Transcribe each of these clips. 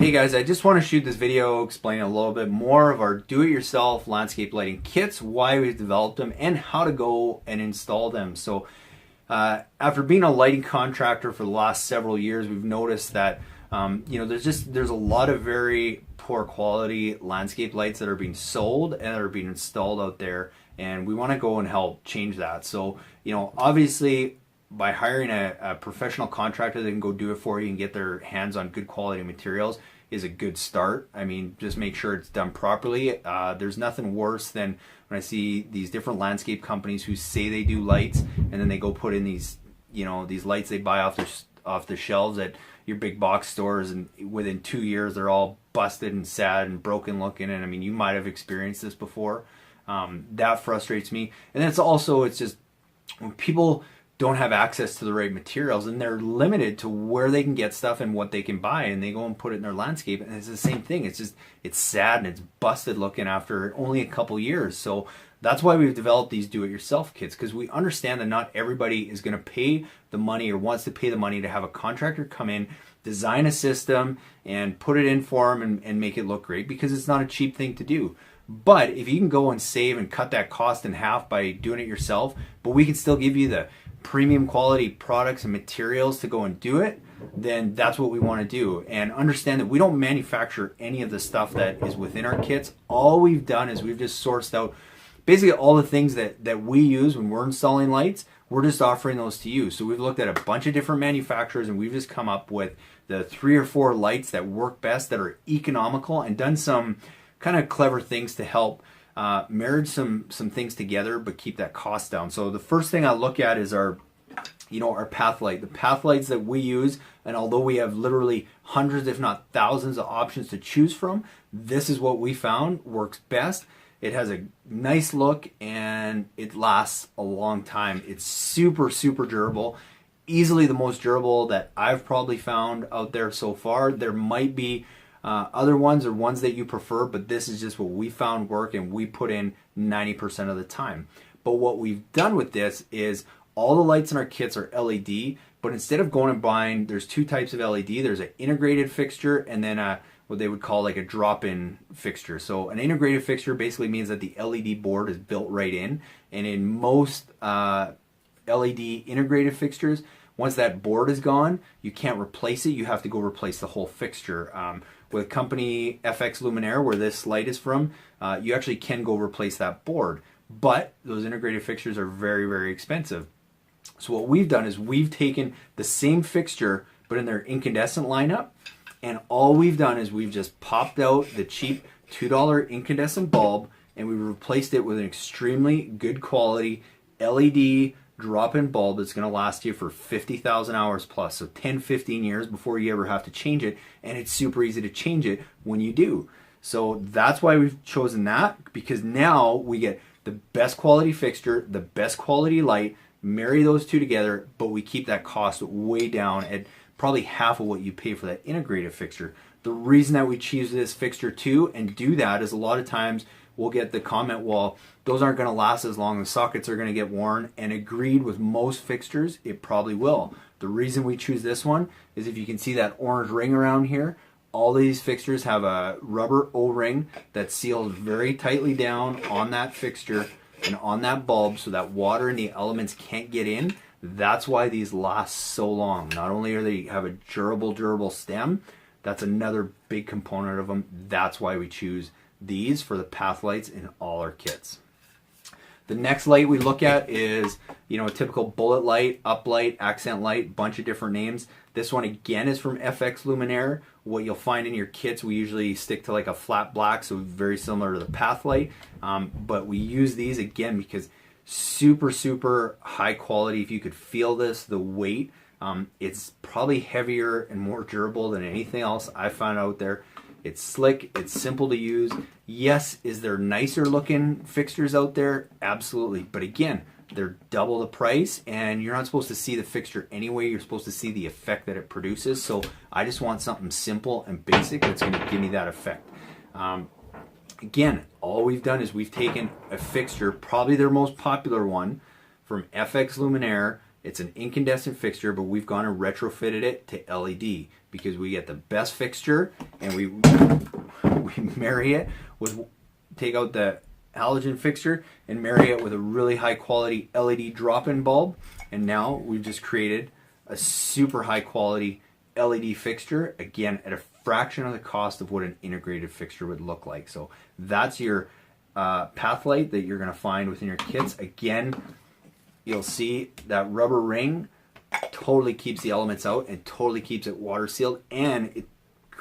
Hey guys, I just want to shoot this video explaining a little bit more of our do-it-yourself landscape lighting kits, why we've developed them, and how to go and install them. So after being a lighting contractor for the last several years, we've noticed that there's a lot of very poor quality landscape lights that are being sold and that are being installed out there, and we want to go and help change that. So obviously, by hiring a professional contractor that can go do it for you and get their hands on good quality materials is a good start. I mean, just make sure it's done properly. There's nothing worse than when I see these different landscape companies who say they do lights and then they go put in these lights they buy off the shelves at your big box stores, and within 2 years they're all busted and sad and broken looking. And I mean, you might have experienced this before. That frustrates me. And then it's just when people don't have access to the right materials and they're limited to where they can get stuff and what they can buy, and they go and put it in their landscape, and it's the same thing. It's sad and it's busted looking after only a couple years. So that's why we've developed these do-it-yourself kits, because we understand that not everybody is going to pay the money or wants to pay the money to have a contractor come in, design a system and put it in for them and make it look great, because it's not a cheap thing to do. But if you can go and save and cut that cost in half by doing it yourself, but we can still give you the premium quality products and materials to go and do it, then that's what we want to do. And understand that we don't manufacture any of the stuff that is within our kits. All we've done is we've just sourced out basically all the things that we use when we're installing lights. We're just offering those to you. So we've looked at a bunch of different manufacturers, and we've just come up with the 3 or 4 lights that work best, that are economical, and done some kind of clever things to help marriage some things together but keep that cost down. So the first thing I look at is our path light. The path lights that we use, and although we have literally hundreds if not thousands of options to choose from, this is what we found works best. It has a nice look and it lasts a long time. It's super durable, easily the most durable that I've probably found out there so far. There might be other ones or ones that you prefer, but this is just what we found work, and we put in 90% of the time. But what we've done with this is all the lights in our kits are LED, but instead of going and buying, there's 2 types of LED. There's an integrated fixture and then what they would call like a drop-in fixture. So an integrated fixture basically means that the LED board is built right in, and in most LED integrated fixtures, once that board is gone, you can't replace it. You have to go replace the whole fixture. With company FX Luminaire, where this light is from, you actually can go replace that board. But those integrated fixtures are very expensive. So what we've done is we've taken the same fixture, but in their incandescent lineup, and all we've done is we've just popped out the cheap $2 incandescent bulb, and we replaced it with an extremely good quality LED drop-in bulb that's going to last you for 50,000 hours plus, so 10-15 years before you ever have to change it, and it's super easy to change it when you do. So that's why we've chosen that, because now we get the best quality fixture, the best quality light, marry those two together, but we keep that cost way down at probably half of what you pay for that integrated fixture. The reason that we choose this fixture too and do that is a lot of times we'll get the comment, well, those aren't going to last as long, the sockets are going to get worn, and agreed, with most fixtures, it probably will. The reason we choose this one is if you can see that orange ring around here, all these fixtures have a rubber O-ring that seals very tightly down on that fixture and on that bulb so that water and the elements can't get in. That's why these last so long. Not only are they have a durable stem, that's another big component of them. That's why we choose these for the path lights in all our kits. The next light we look at is, a typical bullet light, uplight, accent light, bunch of different names. This one again is from FX Luminaire. What you'll find in your kits, we usually stick to like a flat black, so very similar to the path light. But we use these again because super high quality. If you could feel this, the weight, it's probably heavier and more durable than anything else I found out there. It's slick, it's simple to use. Yes, is there nicer looking fixtures out there? Absolutely. But again, they're double the price, and you're not supposed to see the fixture anyway. You're supposed to see the effect that it produces. So I just want something simple and basic that's going to give me that effect. Again, all we've done is we've taken a fixture, probably their most popular one, from FX Luminaire. It's an incandescent fixture, but we've gone and retrofitted it to LED because we get the best fixture and we marry it with, take out the halogen fixture and marry it with a really high quality LED drop-in bulb. And now we've just created a super high quality LED fixture, again, at a fraction of the cost of what an integrated fixture would look like. So that's your path light that you're going to find within your kits. Again, you'll see that rubber ring totally keeps the elements out and totally keeps it water sealed, and it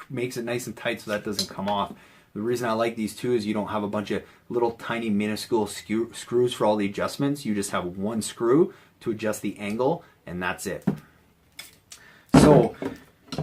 makes it nice and tight so that doesn't come off. The reason I like these two is you don't have a bunch of little tiny minuscule screws for all the adjustments. You just have one screw to adjust the angle, and that's it. So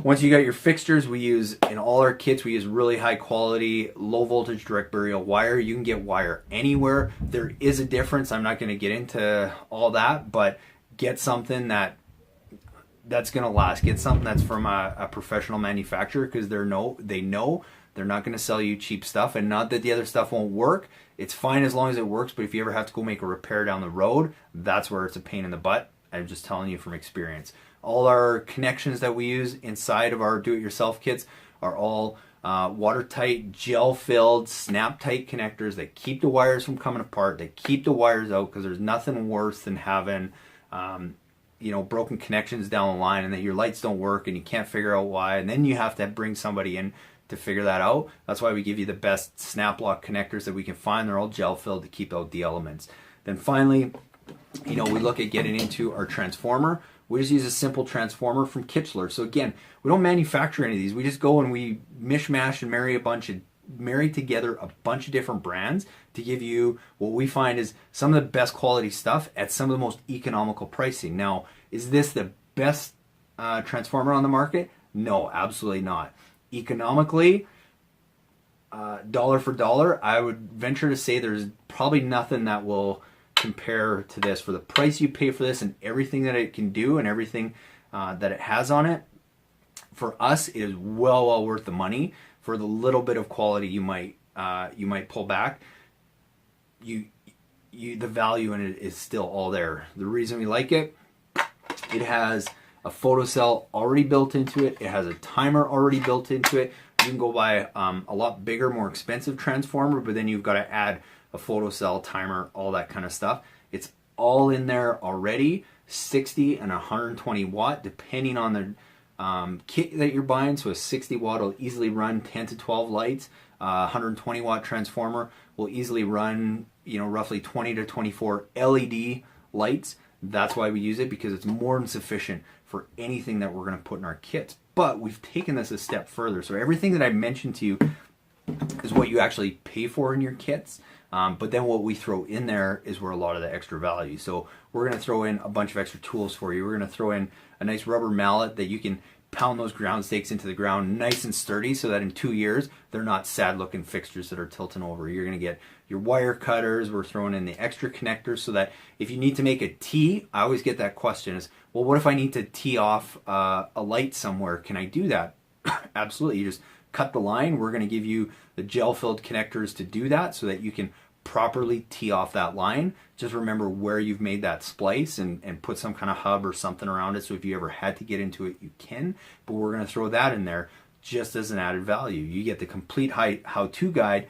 once you got your fixtures, we use, in all our kits, we use really high quality, low voltage direct burial wire. You can get wire anywhere. There is a difference. I'm not going to get into all that, but get something that's going to last. Get something that's from a professional manufacturer, because they know they're not going to sell you cheap stuff. And not that the other stuff won't work. It's fine as long as it works, but if you ever have to go make a repair down the road, that's where it's a pain in the butt. I'm just telling you from experience. All our connections that we use inside of our do-it-yourself kits are all watertight, gel-filled, snap-tight connectors that keep the wires from coming apart. They keep the wires out, because there's nothing worse than having broken connections down the line and that your lights don't work and you can't figure out why, and then you have to bring somebody in to figure that out. That's why we give you the best snap-lock connectors that we can find. They're all gel-filled to keep out the elements. Then finally, we look at getting into our transformer. We just use a simple transformer from Kichler. So again, we don't manufacture any of these. We just go and we mishmash and marry together a bunch of different brands to give you what we find is some of the best quality stuff at some of the most economical pricing. Now, is this the best transformer on the market? No, absolutely not. Economically, dollar for dollar, I would venture to say there's probably nothing that will compare to this. For the price you pay for this and everything that it can do and everything that it has on it, for us it is well worth the money. For the little bit of quality you might pull back, the value in it is still all there. The reason we like it has a photocell already built into it. It has a timer already built into it. You can go buy a lot bigger, more expensive transformer, but then you've got to add a photocell, timer, all that kind of stuff. It's all in there already, 60 and 120 watt, depending on the kit that you're buying. So a 60 watt will easily run 10 to 12 lights. 120 watt transformer will easily run, roughly 20 to 24 LED lights. That's why we use it, because it's more than sufficient for anything that we're going to put in our kits. But we've taken this a step further. So everything that I mentioned to you is what you actually pay for in your kits. But then what we throw in there is where a lot of the extra value. So we're going to throw in a bunch of extra tools for you. We're going to throw in a nice rubber mallet that you can pound those ground stakes into the ground nice and sturdy, so that in 2 years they're not sad looking fixtures that are tilting over. You're going to get your wire cutters. We're throwing in the extra connectors so that if you need to make a tee, I always get that question is, well, what if I need to tee off a light somewhere? Can I do that? Absolutely. You just cut the line. We're going to give you the gel filled connectors to do that so that you can properly tee off that line. Just remember where you've made that splice and put some kind of hub or something around it, so if you ever had to get into it, you can. But we're going to throw that in there just as an added value. You get the complete how-to guide,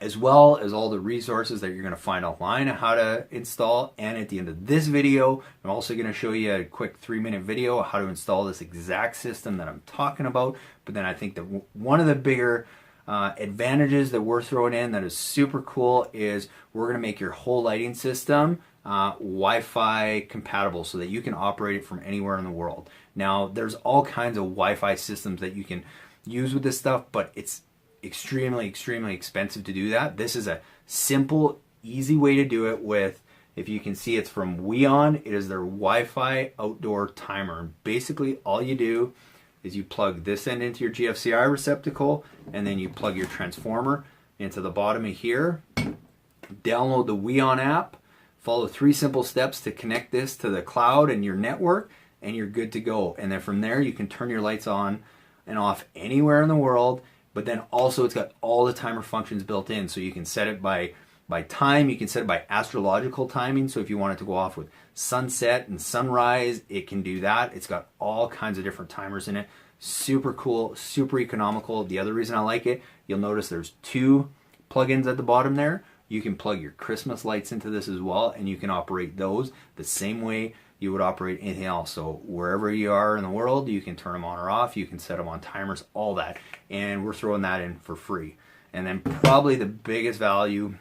as well as all the resources that you're going to find online on how to install. And at the end of this video, I'm also going to show you a quick 3-minute video of how to install this exact system that I'm talking about. But then I think that one of the bigger advantages that we're throwing in that is super cool is we're going to make your whole lighting system Wi-Fi compatible, so that you can operate it from anywhere in the world. Now, there's all kinds of Wi-Fi systems that you can use with this stuff, but it's extremely expensive to do that. This is a simple, easy way to do it with, if you can see, it's from Weon. It is their Wi-Fi outdoor timer. And basically all you do is you plug this end into your GFCI receptacle, and then you plug your transformer into the bottom of here. Download the Weon app, follow 3 simple steps to connect this to the cloud and your network, and you're good to go. And then from there you can turn your lights on and off anywhere in the world. But then also it's got all the timer functions built in, so you can set it by by time. You can set it by astrological timing. So if you want it to go off with sunset and sunrise, it can do that. It's got all kinds of different timers in it. Super cool, super economical. The other reason I like it, you'll notice there's 2 plugins at the bottom there. You can plug your Christmas lights into this as well, and you can operate those the same way you would operate anything else. So wherever you are in the world, you can turn them on or off. You can set them on timers, all that. And we're throwing that in for free. And then probably the biggest value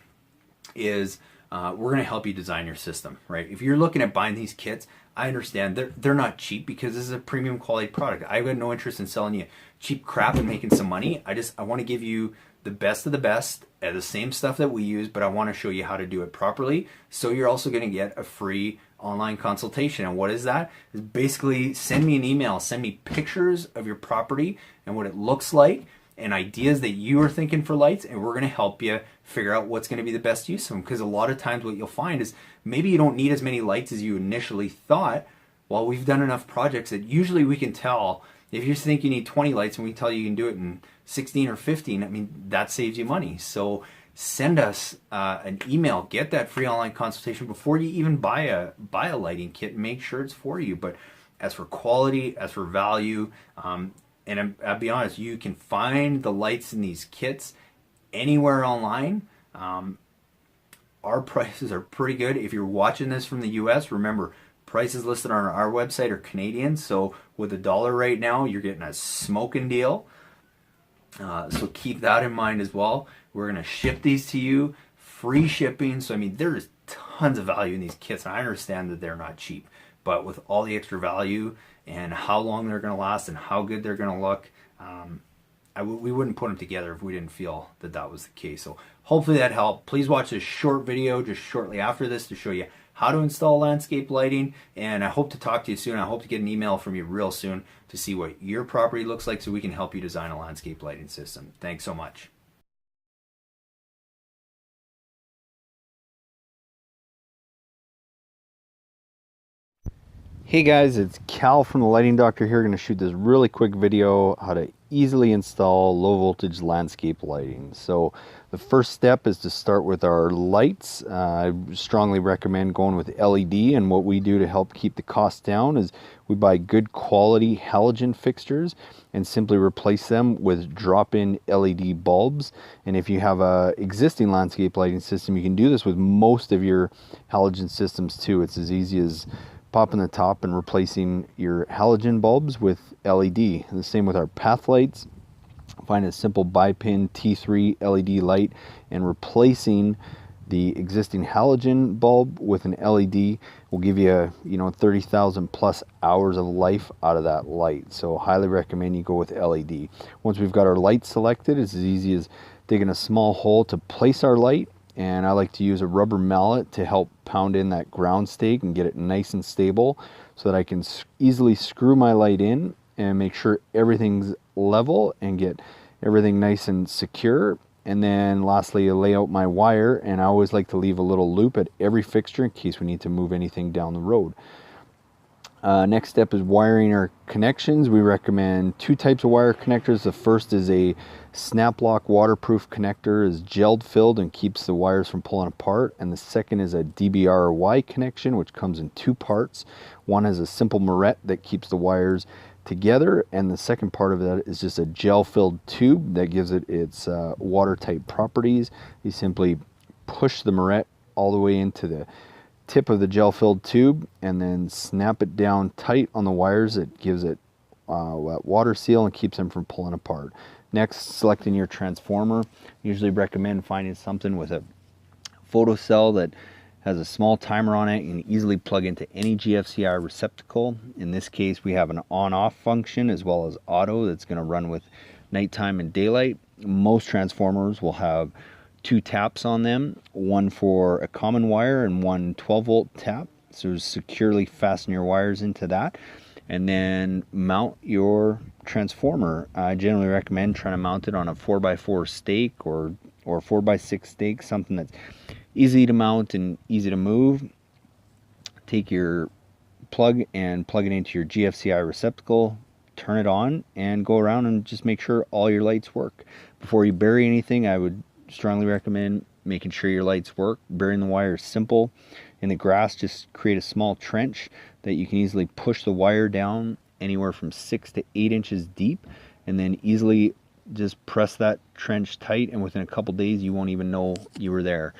is we're going to help you design your system, right? If you're looking at buying these kits, I understand they're not cheap because this is a premium quality product. I've got no interest in selling you cheap crap and making some money. I want to give you the best of the best, the same stuff that we use, but I want to show you how to do it properly. So you're also going to get a free online consultation. And what is that? Is basically send me an email, send me pictures of your property and what it looks like and ideas that you are thinking for lights, and we're going to help you figure out what's going to be the best use of them. Because a lot of times what you'll find is maybe you don't need as many lights as you initially thought. Well, we've done enough projects that usually we can tell. If you think you need 20 lights and we tell you can do it in 16 or 15, I mean, that saves you money. So send us an email, get that free online consultation before you even buy a lighting kit. Make sure it's for you. But as for quality, as for value, and I'll be honest, you can find the lights in these kits anywhere online. Our prices are pretty good. If you're watching this from the US, remember, prices listed on our website are Canadian. So with the dollar right now, you're getting a smoking deal. So keep that in mind as well. We're going to ship these to you, free shipping. So I mean, there is tons of value in these kits, and I understand that they're not cheap, but with all the extra value and how long they're going to last and how good they're going to look, we wouldn't put them together if we didn't feel that that was the case. So hopefully that helped. Please watch this short video just shortly after this to show you how to install landscape lighting, and I hope to talk to you soon. I hope to get an email from you real soon to see what your property looks like so we can help you design a landscape lighting system. Thanks so much. Hey guys, it's Cal from the Lighting Doctor here. Going to shoot this really quick video how to easily install low voltage landscape lighting. So the first step is to start with our lights. I strongly recommend going with LED, and what we do to help keep the cost down is we buy good quality halogen fixtures and simply replace them with drop-in LED bulbs. And if you have a existing landscape lighting system, you can do this with most of your halogen systems too. It's as easy as popping the top and replacing your halogen bulbs with LED. And the same with our path lights. Find a simple bipin T3 LED light and replacing the existing halogen bulb with an LED will give you 30,000 plus hours of life out of that light. So highly recommend you go with LED. Once we've got our light selected, it's as easy as digging a small hole to place our light. And I like to use a rubber mallet to help pound in that ground stake and get it nice and stable so that I can easily screw my light in and make sure everything's level and get everything nice and secure. And then lastly, I lay out my wire, and I always like to leave a little loop at every fixture in case we need to move anything down the road. Next step is wiring our connections. We recommend 2 types of wire connectors. The first is a snap lock waterproof connector, is gel filled and keeps the wires from pulling apart. And the second is a DBRY connection, which comes in 2 parts. One has a simple moret that keeps the wires together, and the second part of that is just a gel filled tube that gives it its watertight properties. You simply push the moret all the way into the tip of the gel filled tube and then snap it down tight on the wires. It gives it that water seal and keeps them from pulling apart. Next, selecting your transformer. Usually recommend finding something with a photocell that has a small timer on it and easily plug into any GFCI receptacle. In this case, we have an on-off function as well as auto that's going to run with nighttime and daylight. Most transformers will have 2 taps on them, one for a common wire and one 12-volt tap. So securely fasten your wires into that and then mount your transformer. I generally recommend trying to mount it on a 4x4 stake or 4x6 stake, something that's easy to mount and easy to move. Take your plug and plug it into your GFCI receptacle, turn it on, and go around and just make sure all your lights work. Before you bury anything, I would strongly recommend making sure your lights work. Burying the wire is simple. In the grass, just create a small trench that you can easily push the wire down anywhere from 6 to 8 inches deep, and then easily just press that trench tight, and within a couple days you won't even know you were there.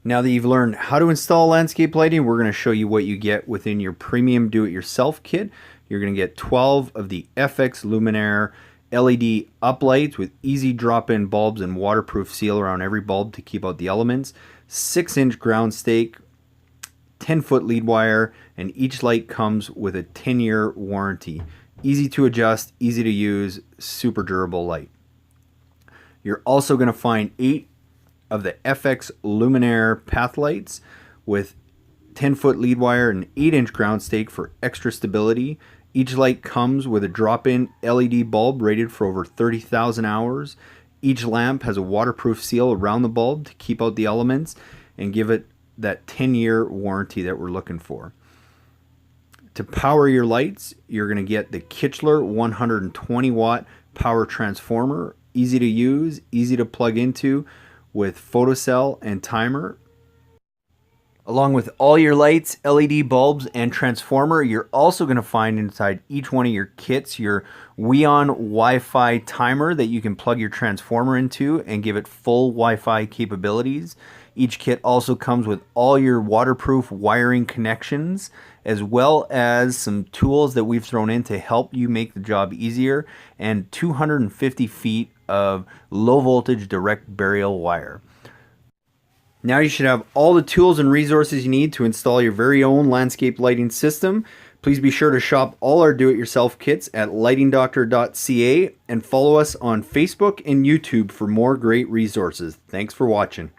Now that you've learned how to install landscape lighting, we're going to show you what you get within your premium do-it-yourself kit. You're going to get 12 of the FX Luminaire LED uplights with easy drop-in bulbs and waterproof seal around every bulb to keep out the elements, 6-inch ground stake, 10-foot lead wire, and each light comes with a 10-year warranty. Easy to adjust, easy to use, super durable light. You're also going to find 8 of the FX Luminaire path lights with 10-foot lead wire and 8-inch ground stake for extra stability. Each light comes with a drop-in LED bulb rated for over 30,000 hours. Each lamp has a waterproof seal around the bulb to keep out the elements and give it that 10-year warranty that we're looking for. To power your lights, you're going to get the Kichler 120 watt power transformer. Easy to use, easy to plug into with photocell and timer. Along with all your lights, LED bulbs, and transformer, you're also going to find inside each one of your kits your Weon Wi-Fi timer that you can plug your transformer into and give it full Wi-Fi capabilities. Each kit also comes with all your waterproof wiring connections, as well as some tools that we've thrown in to help you make the job easier, and 250 feet of low voltage direct burial wire. Now you should have all the tools and resources you need to install your very own landscape lighting system. Please be sure to shop all our do-it-yourself kits at lightingdoctor.ca and follow us on Facebook and YouTube for more great resources. Thanks for watching.